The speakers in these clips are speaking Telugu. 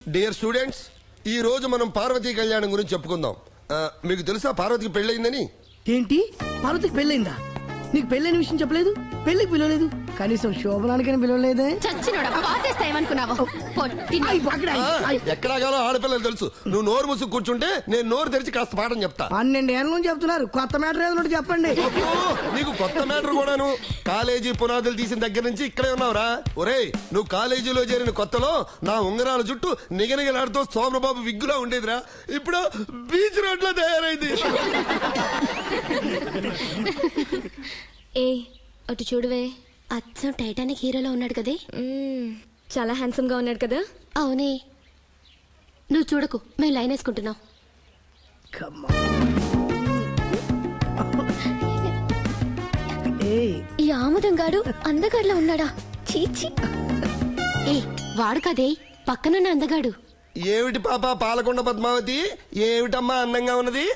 డియర్ స్టూడెంట్స్, ఈ రోజు మనం పార్వతీ కళ్యాణం గురించి చెప్పుకుందాం. మీకు తెలుసా పార్వతికి పెళ్ళయిందని? ఏంటి, పార్వతికి పెళ్ళైందా? నీకు పెళ్ళైన విషయం చెప్పలేదు, పెళ్లికి పిలవలేదు, కనీసం శోభనానికైనా పిలవలేదే. ఎక్కడాగాలో ఆడపిల్లలు తెలుసు. నువ్వు నోరు ముసుగు కూర్చుంటే నేను నోరు తెరిచి కాస్త పాఠం చెప్తా. 12 ఏళ్ళ నుంచి చెప్తున్నారు, కొత్త మ్యాటర్ ఏదో చెప్పండి. నీకు కొత్త మ్యాటర్ కూడాను. కాలేజీ పునాదులు తీసిన దగ్గర నుంచి ఇక్కడే ఉన్నావురా. ఒరేయ్, నువ్వు కాలేజీలో చేరిన కొత్తలో నా ఉంగరాల చుట్టూ నిగనిగలాడుతూ సోమబాబు విగ్గులా ఉండేదిరా. ఇప్పుడు బీచ్ రోడ్ లో తయారైంది. ఏ అటు చూడవే, అచ్చం టైటానిక్ హీరోలో ఉన్నాడు కదే. చాలా హ్యాండ్సమ్ గా ఉన్నాడు కదా. అవునే, నువ్వు చూడకు, మేము లైన్ వేసుకుంటున్నాం. ఈ ఆముదంగాడు అందగాడులో ఉన్నాడా? చీచి. ఏ వాడు కదే, పక్కనున్న అందగాడు. ఏమిటి పాప పాలకొండ పద్మావతి, ఏమిటమ్మా అందంగా ఉన్నది?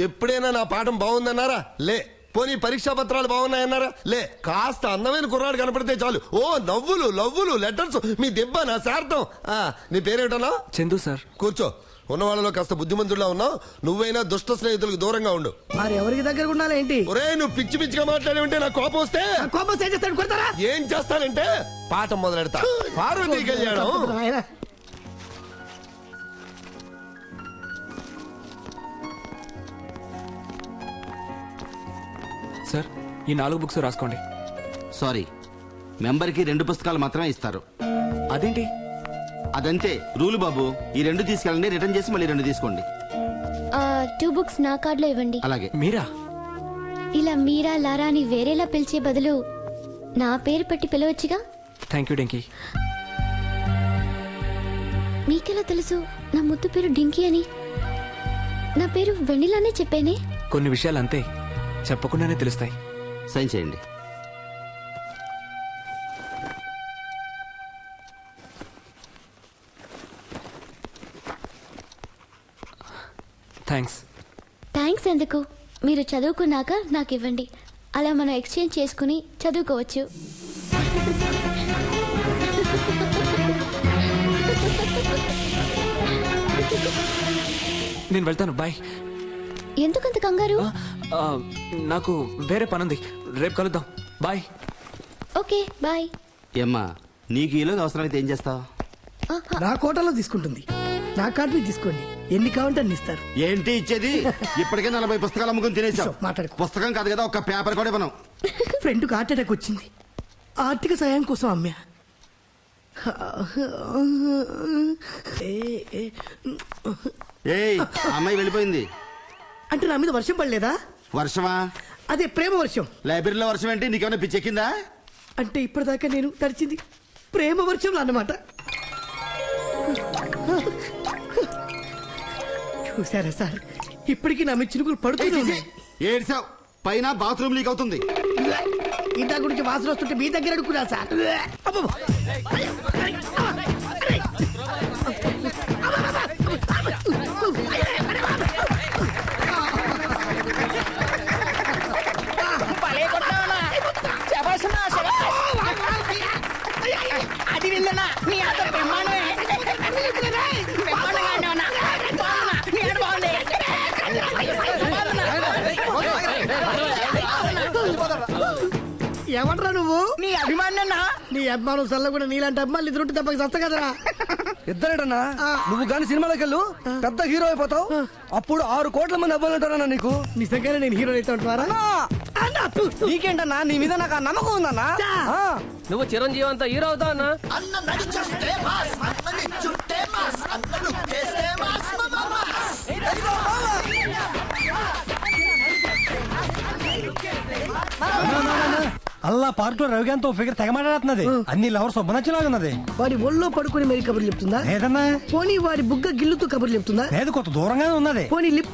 ఎప్పుడైనా నా పాఠం బాగుందన్నారా? లే. పోనీ పరీక్షా పత్రాలు బాగున్నాయన్నారా? లే. కాస్త అందమైన కుర్రాడు కనపడితే చాలు, ఓ నవ్వులు లవ్వులు లెటర్స్. మీ దెబ్బ నా శార్థం. నీ పేరేమిటన్నా? చందు సార్. కూర్చో. ఉన్న వాళ్ళలో కాస్త బుద్ధిమంతుడిలా ఉన్నావు. నువ్వైనా దుష్ట స్నేహితులకు దూరంగా ఉండు. మరి ఎవరికి దగ్గర ఉండాలి ఏంటి? ఒరే, నువ్వు పిచ్చి పిచ్చిగా మాట్లాడి ఉంటే నాకు కోపం వస్తే ఏం చేస్తానంటే పాఠం మొదలెడతా. పార్వతీ కళ్యాణం. సార్, ఈ 4 బుక్స్ రాసుకోండి. సారీ, మెంబర్కి 2 పుస్తకాలు మాత్రమే ఇస్తారు. అదేంటి? అదంతే రూలు బాబు. ఈ 2 తీసుకెళ్ళండి, రిటర్న్ చేసి మళ్ళీ 2 తీసుకోండి. 2 బుక్స్ నా కార్డులో ఇవ్వండి. అలాగే. మీరా? ఇలా మీరా లారా అని వేరేలా పిలిచే బదులు నా పేరు పెట్టి పిలవచ్చుగా. Thank you డింకీ. మీకెలా తెలుసు నా ముద్దు పేరు డింకీ అని? నా పేరు వెన్నెలానే చెప్పేనే. కొన్ని విషయాలు అంతే, చెప్పకుండానే తెలుస్తాయి. సైన్ చేయండి. థ్యాంక్స్ ఎందుకు? మీరు చదువుకున్నాక నాకు ఇవ్వండి. అలా మనం ఎక్స్చేంజ్ చేసుకుని చదువుకోవచ్చు. నేను వెళ్తాను, బాయ్. ఎందుకంత కంగారు? నాకు వేరే పనుంది, రేపు కలుద్దాం. బాయ్. Okay bye. ఏమ్మా, నీకు ఈలోగా అవసరమైతే ఏం చేస్తావు? నా కోటలో తీసుకుంటుంది, నా కార్డు తీసుకోండి, ఎన్ని కావాలంటే అన్ని ఇస్తారు. ఏంటి ఇచ్చేది? ఇప్పటికే 40 పుస్తకాలు అమ్ముకుని తినేసావు. మాట్లాడుకో. పుస్తకం కాదు కదా, ఒక్క పేపర్ కూడా ఇవ్వను. ఫ్రెండ్కి హార్ట్ అటాక్ వచ్చింది, ఆర్థిక సాయం కోసం అమ్మా. ఏయ్, అమ్మాయి వెళ్ళిపోయింది. అంటే నా మీద వర్షం పడలేదా? వర్షమా? అదే ప్రేమ వర్షం. లైబ్రరీలో వర్షం ఏంటి? నీకేమైనా పిచ్చెక్కిందా? అంటే ఇప్పటిదాకా నేను తడిచింది ప్రేమ వర్షంలో అన్నమాట. చూసారా సార్, ఇప్పటికీ నా మీద చినుకులు పడుతుంది. ఏడ్సావు, పైన బాత్రూమ్ లీక్ అవుతుంది. ఇందా గురించి వాసన వస్తుంటే మీ దగ్గర అడుగున్నా సార్. అది వెళ్ళనా నీ అంత బ్రహ్మాండమే. ఏమంటారా నువ్వు? నీ అభిమానన్నా? నీ అభిమానం సల్ల కూడా నీలాంటి అభిమానులు ఇద్దరుంటే తప్పక చస్త కదరా. ఇద్దరేటన్నా? నువ్వు గాని సినిమాలోకి వెళ్ళు, పెద్ద హీరో అయిపోతావు. అప్పుడు 6 కోట్ల మంది అబ్బాయిలు ఉంటారన్నా నీకు. నిజంగానే నేను హీరో అయితే ఉంటారా? నీకేంటన్నా, నీ మీద నాకు ఆ నమ్మకం ఉందన్నా. నువ్వు చిరంజీవి అంతా హీరో అవుతావు అన్నా. అల్లా పార్క్ లో రవికాంత్ ఫిగర్ తెగమాడుతున్నది. అన్ని లవర్స్ నచ్చిలాగున్నది. వాడి ఒళ్ళో పడుకుని మరి కబుర్లు చెప్తుందా? లేదన్నా. పోనీ వాడి బుగ్గ గిల్లుతూ కబుర్లు చెప్తుందా? లేదు, కొంత దూరంగానే ఉన్నది. పోనీ లిప్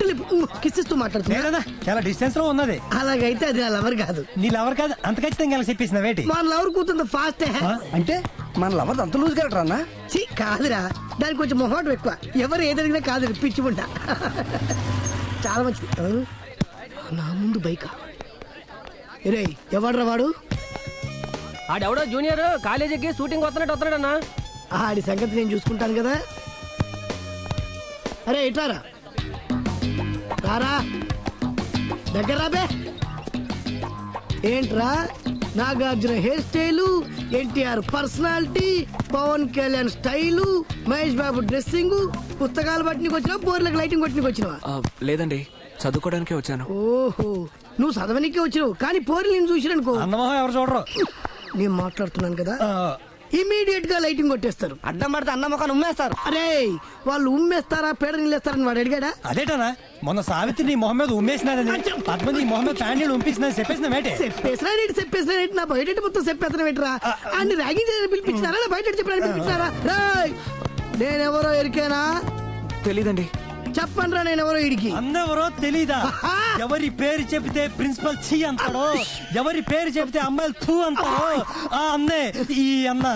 కిస్సిస్తూ మాట్లాడుతుందా? లేదన్నా, చాలా డిస్టెన్స్ లో ఉన్నది. అలాగైతే అది నా లవర్ కాదు. నీ లవర్ కాదు, అంత ఖచ్చితంగా చెప్పేసిన వేటి. మన లవర్ కూతుంది ఫాస్ట్. అంటే మన లవర్ అంత లూజ్ గా అన్నా? కాదురా, దానికి కొంచెం మొహాటం ఎక్కువ. ఎవరు ఏదడిగినా కాదు, పిచ్చి ఉంటా. చాలా మంచిది. నా ముందు బైక్. ఎవడ్రా వాడు? ఆడెవడో జూనియర్ కాలేజీకి షూటింగ్ వస్తున్నట్టు వస్తున్నాడన్నా. ఆడి సంగతి నేను చూసుకుంటాను కదా. అరే ఇట్లారా రారా దగ్గర రాబే. ఏంట్రా Nagarjuna hair style, NTR personality, Pawan Kalyan style, Mahesh Babu dressing, పుస్తకాలు పట్టినకి వచ్చినావా బోర్లకు లైటింగ్ కొట్టినకి వచ్చినావా? లేదండి, చదువుకోవడానికే వచ్చాను. ఓహో నువ్వు చదవనికే వచ్చినావు కానీ పోరి నేను చూసిరనుకో అన్నమో ఎవరు చూడరు. నేను మాట్లాడుతున్నాను కదా ఇమీడియట్ గా లైటింగ్ కొట్టేస్తారు. అడ్డం పడితే అన్న మొక్కను ఉమ్మేస్తారు. అరే వాళ్ళు ఉమ్మేస్తారా పేడ నిలేస్తారని వాడు అడిగాడా? అదేటనా మొన్న సావిత్రి నీ మొహం మీద ఉమ్మేసినాదని పద్మని నీ మొహం మీద ప్యాండీలు ఉంపించిందని చెప్పేసిన మేటే. చెప్పేసినా నా బయట మొత్తం చెప్పేసిన ఏంట్రా అన్ని ర్యాగింగ్ పిలిపించినారా బయట చెప్పడానికి పిలిపించినారా? రాయ్ నేనెవరో ఎరికేనా? తెలీదండి. చెప్పండి రా నేనెవరో ఇడికి. అందెవరో తెలీదా? ఎవరి పేరు చెబితే ప్రిన్సిపల్ ఛీ అంటాడో, ఎవరి పేరు చెబితే అమ్మాయిలు థూ అంటారో ఆ అన్నే ఈ అన్న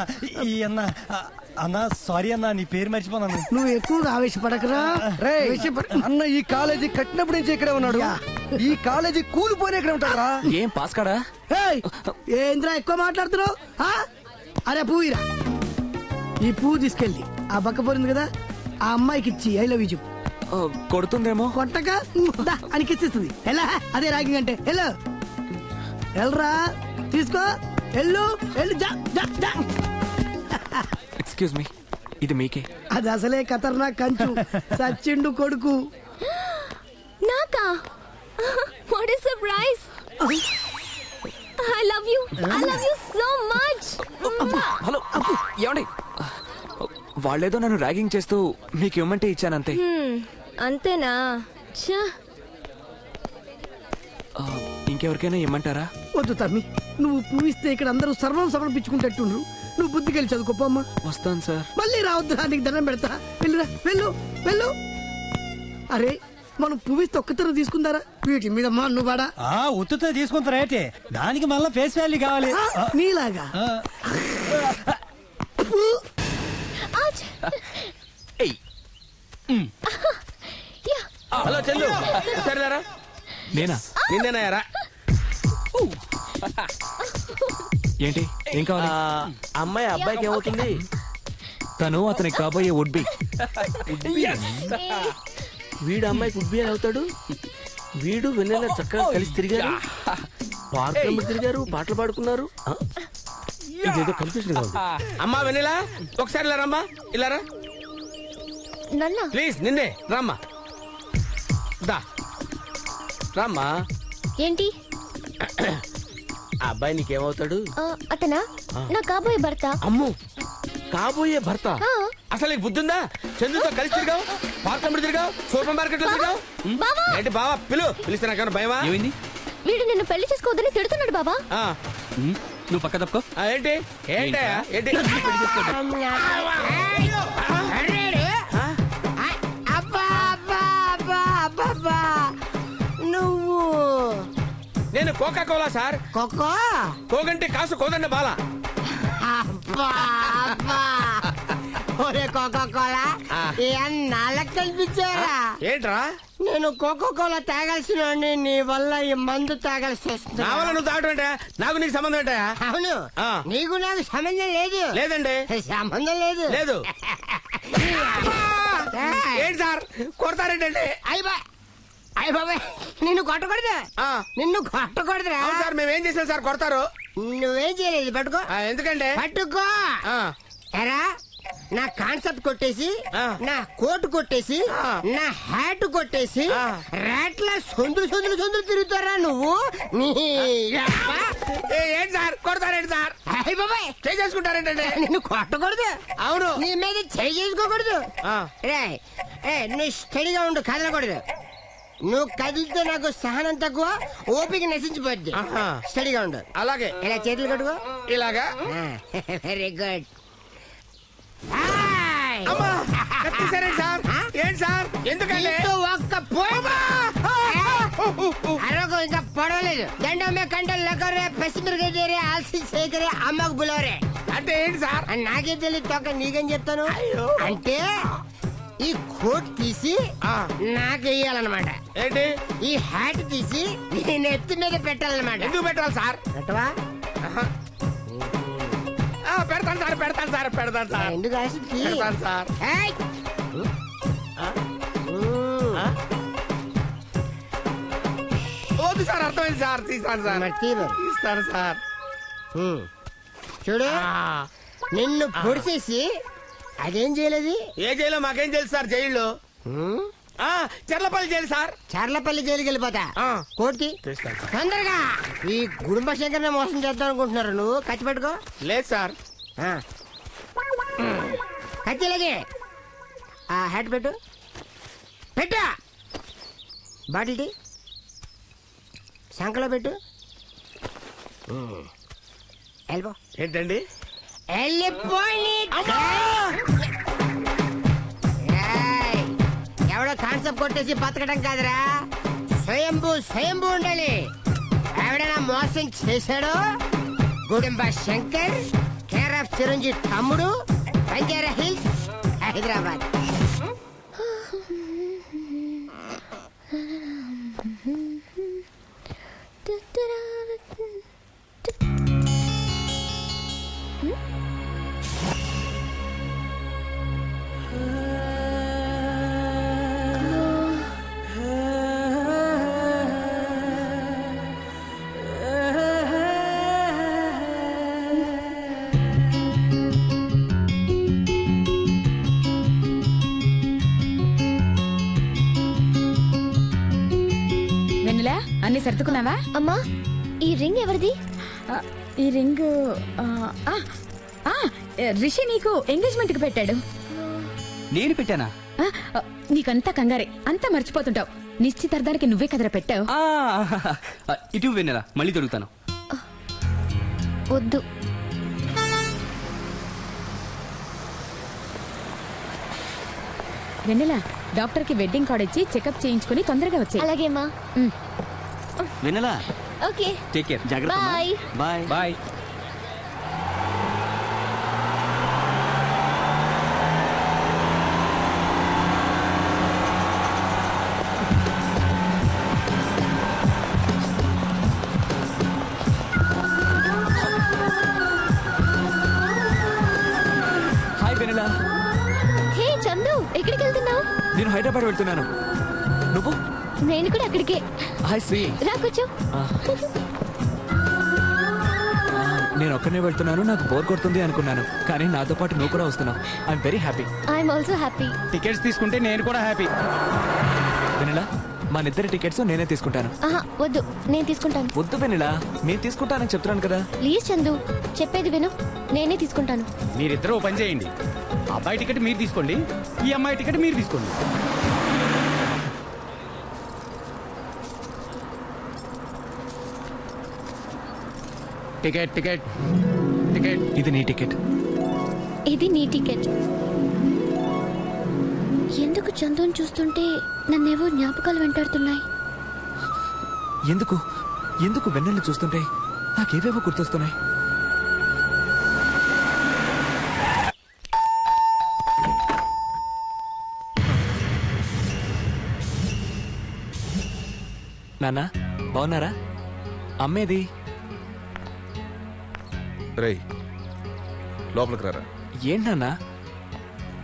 అన్న సారీ అన్న నీ పేరు మర్చిపోన్నాను. నువ్వు ఎక్కువగా ఆవేశపడకరా. అన్న ఈ కాలేజీ కట్టినప్పుడు నుంచి ఇక్కడే ఉన్నాడు. ఈ కాలేజీ కూలిపోయిన ఇక్కడ ఉంటారా? ఏం పాస్ కాడా? ఏంద్రా ఎక్కువ మాట్లాడుతున్నావు? అరే పువ్వురా, ఈ పువ్వు తీసుకెళ్ళి ఆ బక్క పోరింది కదా ఆ అమ్మాయికి ఇచ్చి ఐ లవ్ యూ చెప్పు. కొడుతుందేమో. కొట్టక అని కిచ్చిస్తుంది. ఎలా అదే రాగింగ్ అంటే ఎల్లో ఎల్రా తీసుకో ఎల్లు ఎల్లు ఎక్స్క్యూజ్ మీ, ఇది మీకే. అది అసలే ఖతర్నాక్ కంచు సచ్చిండు కొడుకు. నాకా? What is surprise. I love you so much. Hello ఏమండి, వాళ్ళేదో నన్ను ర్యాగింగ్ చేస్తూ మీకు ఇవ్వమంటే ఇచ్చానంతే. అంతేనా? ఇంకెవరికైనా ఇమ్మంటారా? వద్దు తమ్మి, నువ్వు పువ్విస్తే ఇక్కడ అందరూ సర్వం సమర్పించుకుంటట్టుండ్రు. నువ్వు బుద్ధికెళ్ళి చదువుకోపమ్మా. వస్తాను సార్. మళ్ళీ రావద్దు, నీకు దండం పెడతా. వెళ్ళురా వెళ్ళు వెళ్ళు. అరే మనం పువ్విస్తే ఒక్కతరం తీసుకుందారా? వీటి మీద మా నువ్వు వాడా ఉత్తుతో తీసుకుంటారా ఏంటి? దానికి మళ్ళీ ఫేస్ వాల్యూ కావాలి. నీలాగా హలో చందు సరేరా. నేనా? నిన్నేనాయారా? ఏంటి ఏం కావాలి? అమ్మాయి అబ్బాయికి ఏమవుతుంది? తను అతనికి కాబోయే వుడ్ బి. వీడు అమ్మాయికి ఉడ్బి అని అవుతాడు. వీడు వెన్నెల చక్కగా కలిసి తిరిగారు, పార్కులు తిరిగారు, పాటలు పాడుకున్నారు. ఇదేదో కన్ఫ్యూజన్ గా ఉంది. అమ్మా వెన్నెల ఒకసారి ఇలా రమ్మా. ఇలారా ప్లీజ్. నిన్నే రామ్మా. దా రామ్మా. ఏంటి? ఆ అబ్బాయి నీకేమవుతాడు? అతనా? నా కాబోయే భర్త. అమ్ము కాబోయే భర్త? అసలు నీకు బుద్ధి ఉందా? చంద్రుతో కలిసి తిరిగావు, పార్కులు తిరిగావు, సూపర్ మార్కెట్ లో తిరిగావు. ఏంటి బావా పిలిస్తే నాకేమన్నా భయమా? ఏమైంది? వీడు నిన్ను పెళ్లి చేసుకోవద్దని తిడుతున్నాడు బాబా. నువ్వు పక్క తప్పుకో. ఏంటి ఏంటయ్యా ఏంటి? నువ్వు నేను కోకా కోలా సార్. కొక్కో కోగంటే కాసు కోదండి బాల. ఒరే కోకో కోలా నాళ్ళకి కనిపించారా? ఏంట్రా? నేను కోకో కోలా తాగాల్సిన నీ వల్ల ఈ మందు తాగాల్సి వస్తుంది. నా వల్ల నువ్వు తాగడం ఏంటా? నాకు నీకు సంబంధం ఏంటా? అవును, నీకు నాకు సంబంధం లేదు. లేదండి. సంబంధం లేదు. లేదు. ఏంటి సార్ కొడతారేంటండి? అయ్య బాబాయ్ నిన్ను కొట్టకూడదు. నిన్ను కొట్టకూడదురా సార్. మేమేం చేసాం సార్ కొడతారు? నువ్వేం చేయలేదు. పట్టుకో. ఎందుకంటే పట్టుకో. ఎరా నా కాన్సెప్ట్ కొట్టేసి, నా కోట్ కొట్టేసి, నా హ్యాట్ కొట్టేసి ర్యాట్ల సొందులు సొందులు సొందులు తిరుగుతారా నువ్వు? ఏంటి సార్ కొడతారేంటి సార్? అయ్య బాబాయ్ చేసుకుంటారేంటండి? నిన్ను కొట్టకూడదు. అవును. నీ మీద చేయి చేసుకోకూడదు. నువ్వు స్టడీగా ఉండు, కదలకూడదు. నువ్వు కదిలితే నాకు సహనం తక్కువ, ఓపిక నశించిపోద్ది. స్టడీగా ఉండు. అలాగే. ఇలా చేతులు కట్టుకో. ఇలాగా. Very good. సార్ ఏంటి సార్? ఎందుకంటే ఒక్క అరవకు ఇంకా పడవలేదు. దండమే కంటలు లెక్కరే పసిమిరగేరే ఆల్సి సేకరే అమ్మకు బులవరే. అంటే ఏంటి సార్? నాకే తెలియదు తొక్క, నీకేం చెప్తాను. అంటే ఈ కోట్ తీసి నాకు వేయాలన్నమాట. ఏంటి? ఈ హ్యాట్ తీసి నీ నెత్తి మీద పెట్టాలన్నమాట. ఎందుకు పెట్టాలి సార్? పెట్టవా? పెడతాను సార్. పెడతాను సార్. పెడతాను సార్. ఎందుకు పెడతాను సార్. తీసుకోలేదు సార్, తీస్తాను సార్, మరి తీ మరి. తీస్తాను సార్. చూడు నిన్ను పొడిచేసి అదేం చేయలేదు. ఏ జైలు మాకేం తెలుసు సార్, జైల్లో చెర్లపల్లి జైలు సార్. చర్లపల్లి జైలుకి వెళ్ళిపోతా. కోర్టుకి తొందరగా. ఈ గుడుంబ శంకర్ని మోసం చేద్దాం అనుకుంటున్నారు. నువ్వు కత్తి పెట్టుకో. లేదు సార్. కత్తిలాగే హ్యాట్ పెట్టు. పెట్టా బాటిల్ టీ సంకలో పెట్టు. వెళ్ళిపో. ఏంటండి? వెళ్ళిపోయి. ఎవడో కాన్సెప్ట్ కొట్టేసి బతకడం కాదురా, స్వయంభూ స్వయంభూ ఉండాలి. ఎవడైనా మోసం చేశాడో గుడుంబ శంకర్, కేర్ ఆఫ్ చిరంజీవి తమ్ముడు, బంజారా హిల్స్, హైదరాబాద్. అన్ని సర్దుకున్నావా? అమ్మా ఈ రింగ్ ఎవరిది? ఈ రింగ్ రిషి నీకు ఎంగేజ్మెంట్ కి పెట్టాడు. నేను పెట్టానా? నీకంతా కంగారే, అంతా మర్చిపోతుంటావు. నిశ్చితార్థానికి నువ్వే కదరా పెట్టావు. ఇటు వెన్నెలా మళ్ళీ దొరుకుతాను. వద్దు. వెన్నెలా డాక్టర్ కి వెడ్డింగ్ కార్డ్ ఇచ్చి చెకప్ చేయించుకుని తొందరగా వచ్చాయి. అలాగేమ్మా. వెన్నెలా ఓకే, టేక్ కేర్. జాగ్రత్త. Bye bye bye. హాయ్ వెన్నెలా. హే చందు, ఎక్కడికి వెళ్తున్నావు? నేను హైదరాబాద్ వెళ్తున్నాను. నువ్వు? నేను కూడా అక్కడికే. హాయ్ శ్రీ. రా కూర్చో. నేను ఒక్కనే వెళ్తున్నాను, నాకు బోర్ కొడుతుంది అనుకున్నాను, కానీ నాతో పాటు నువ్వు కూడా వస్తున్నావు. I'm very happy. I'm also happy. Tickets తీసుకుంటే నేను కూడా హ్యాపీ. వెన్నెలా మన ఇద్దరి టికెట్స్ నేనే తీసుకుంటాను. ఆహా వద్దు, నేను తీసుకుంటాను. వద్దు వెన్నెలా, నేను తీసుకుంటానని చెప్తున్నాను కదా. ప్లీజ్ చందు, చెప్పేది విను, నేనే తీసుకుంటాను. మీరిద్దరూ ఓ పని చేయండి, అబ్బాయి టికెట్ మీరు తీసుకోండి, ఈ అమ్మాయి టికెట్ మీరు తీసుకోండి. Ticket ticket ticket. ఇది నీ టికెట్. ఇది నీ టికెట్. ఎందుకు చందుని చూస్తుంటే నన్నేవో జ్ఞాపకాలు వెంటాడుతున్నాయి. ఎందుకు ఎందుకు వెన్నెల్ని చూస్తుంటే నాకేవేవో గుర్తొస్తున్నాయి. నాన్న బాగున్నారా? అమ్మేది? రేయ్ లోపలికి రారా. ఏంటన్నా?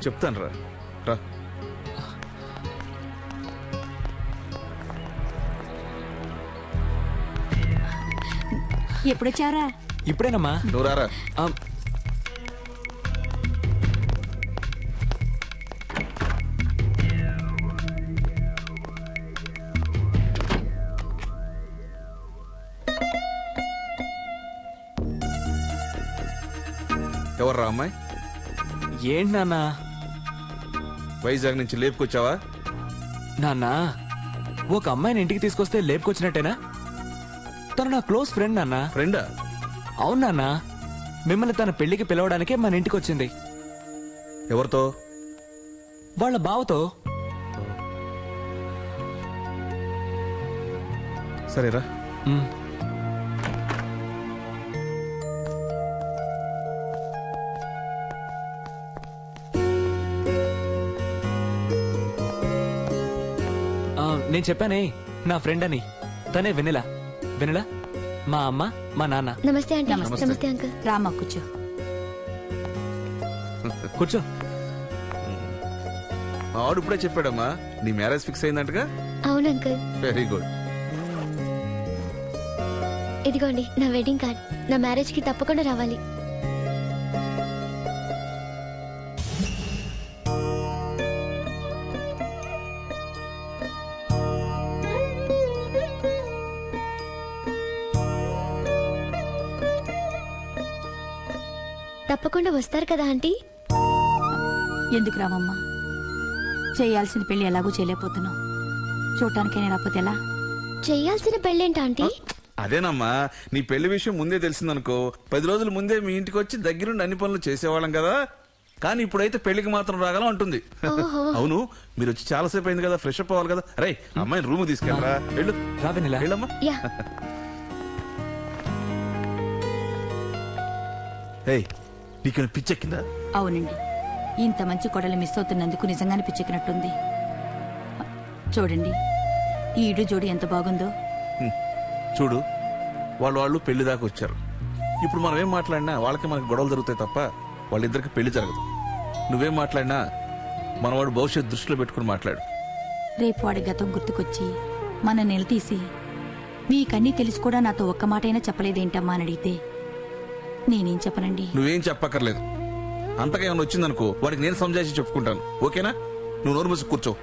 చెప్తాను రా. రా. ఎప్పుడొచ్చారా? ఇప్పుడేనమ్మా. నువ్వు రారా. ఎవర్రా అమ్మాయి? ఏంటి నాన్న? వైజాగ్ నుంచి లేపుకొచ్చావా? నాన్న ఒక అమ్మాయిని ఇంటికి తీసుకొస్తే లేపుకొచ్చినట్టేనా? తను నా క్లోజ్ ఫ్రెండ్ నాన్న. ఫ్రెండా? అవును నాన్న, మిమ్మల్ని తన పెళ్లికి పిలవడానికే మన ఇంటికి వచ్చింది. ఎవరితో? వాళ్ళ బావతో. సరేరా. నేను చెప్పానే నా ఫ్రెండ్ అని, తనే వెన్నెల. వెన్నెల మా అమ్మ మా నాన్న. నమస్తే ఆంటీ. నమస్తే అంకుల్. రామా కూర్చో. కూర్చో. మా వాడు ఇప్పుడే చెప్పాడమ్మా నీ మ్యారేజ్ ఫిక్స్ అయిందంటగా. అవును అంకుల్. Very good. ఇదిగోండి నా వెడ్డింగ్ కార్డ్. నా మ్యారేజ్ కి తప్పకుండా రావాలి. తప్పకుండా వస్తారు కదా ఆంటీ? ఎందుకు రావమ్మా? చేయాల్సిన పెళ్లి ఎలాగూ చేయలేకపోతున్నావు. చూడటానికైనా రాకపోతే ఎలా? చెయ్యాల్సిన పెళ్ళేంటి ఆంటీ? అదేనమ్మా, నీ పెళ్లి విషయం ముందే తెలిసిందనుకో 10 రోజుల ముందే మీ ఇంటికి వచ్చి దగ్గరుండి అన్ని పనులు చేసేవాళ్ళం కదా. కానీ ఇప్పుడైతే పెళ్లికి మాత్రం రాగలం అంటుంది. అవును, మీరు వచ్చి చాలా సేపు అయింది కదా, ఫ్రెష్ అప్ అవ్వాలి కదా. రే అమ్మాయిని రూమ్ తీసుకెళ్ళరా, వెళ్ళు. రా వెన్నెలా. వెళ్ళమ్మా. యా. ఏయ్, నీకు పిచ్చెక్కిందా? అవునండి, ఇంత మంచి కొడలు మిస్ అవుతున్నందుకు నిజంగానే పిచ్చెక్కినట్టుంది. చూడండి, ఈ ఈడు జోడి ఎంత బాగుందో. చూడు, వాళ్ళు పెళ్లి దాకా వచ్చారు. ఇప్పుడు మనం ఏం మాట్లాడినా వాళ్ళకి మనకి గొడవలు జరుగుతాయి తప్ప వాళ్ళిద్దరికి పెళ్లి జరగదు. నువ్వేం మాట్లాడినా మనవాడు భవిష్యత్తు దృష్టిలో పెట్టుకుని మాట్లాడు. రేపు వాడి గతం గుర్తుకొచ్చి మన నిలదీసి మీకన్నీ తెలిసి కూడా నాతో ఒక్క మాటైనా చెప్పలేదేంటమ్మా అని అడిగితే నేనేం చెప్పనండి. నువ్వేం చెప్పక్కర్లేదు. అంతగా ఏమైనా వచ్చిందనుకో వాడికి నేను సంజాయిషి చెప్పుకుంటాను. ఓకేనా? నువ్వు నోరు మూసి కూర్చో.